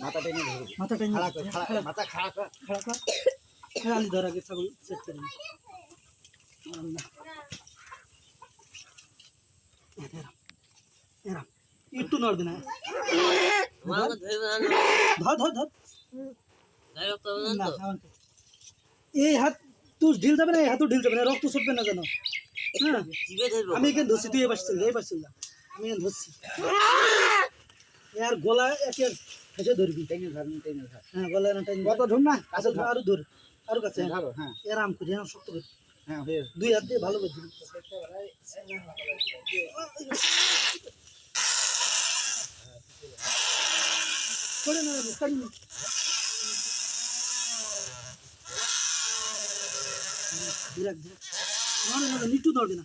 মাথা টেনে ধরবি, মাথা টেনে খাড়া কর, খাড়া, মাথা খাড়া কর। খালি ধর আগে ছাগল সেট করে নি। এরাম একটু নড়বি না। ধর ধর ধর। না, এই হাত তুই ঢিল যাবে না, এই হাতও ঢিল যাবে না, রক্ত ছুটবে না যেন। হ্যাঁ আমি এখানে ধরছি, তুই এবার চল, এবার চল, আমি এখানে ধরছি। আর গলা একে হেসে ধরবি, টেনে ধর, টেনে ধর। হ্যাঁ গলা না টেনে কত ধর না, কাছে ধর। আরো ধর, আরো কাছে ধরো, হ্যাঁ এরাম করে, এরাম শক্ত করে হ্যাঁ হয়ে দুই হাত দিয়ে ভালো করে ধরবি। করে না ছাড়ি না। ধীরে ধীরে না না না, নিচু ধরবি না।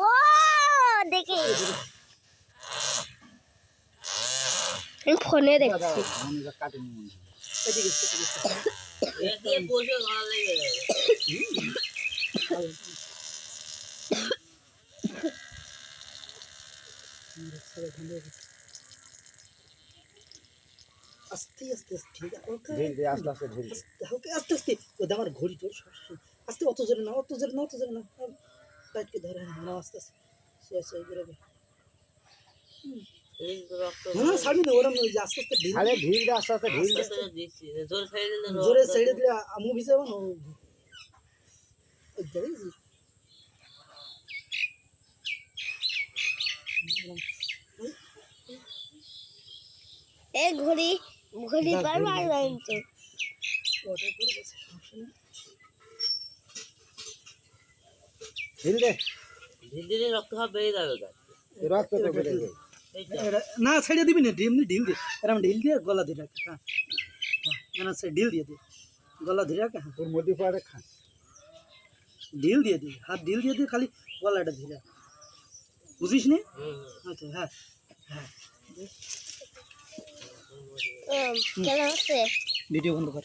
ও দেখি ফোনে দেখছি। আমি কাটে নি মনে হয়। এদিকে এদিকে আস্তে আস্তে ঠিক আছে, ধীরে ধীরে আস্তে আস্তে ধীরে ধীরে। হালকা আস্তে আস্তে। ওই আমার ঘড়ি তোর আস্তে, অত জোরে না, অত জোরে না, অত জোরে না, টাইটকে ধরে না, আস্তে আস্তে সে বেরোবে। না ছাড়বি না, ওরম আস্তে আস্তে ঢিল, আরে ধীরে ধীরে আস্তে আস্তে ধীরে ধীরে। জোরে ছেড়ে দিলে আমু ভিজে না। দেখেছিস এই ঘড়ি ঘড়ি পার মারলাম তো। ওটা করে বসে সমস্যা নেই। ধীরে ধীরে ধীরে রক্ত ভাব বেরিয়ে যাবে রক্ত তো বেড়ে যায়। না ছেড়ে দিবি না, এমনি ঢিল দিয়ে, এরকম ঢিল দিয়ে গলা ধরে রাখে। হ্যাঁ হ্যাঁ সে ঢিল দিয়ে দে, গলা ধরে রাখে। হ্যাঁ ওর মধ্যে পড়ে খা। ঢিল দিয়ে দিই, হাত ঢিল দিয়ে দিয়ে খালি গলাটা ধরে, বুঝিস নি? আচ্ছা হ্যাঁ হ্যাঁ কেন হচ্ছে ভিডিও বন্ধ কর।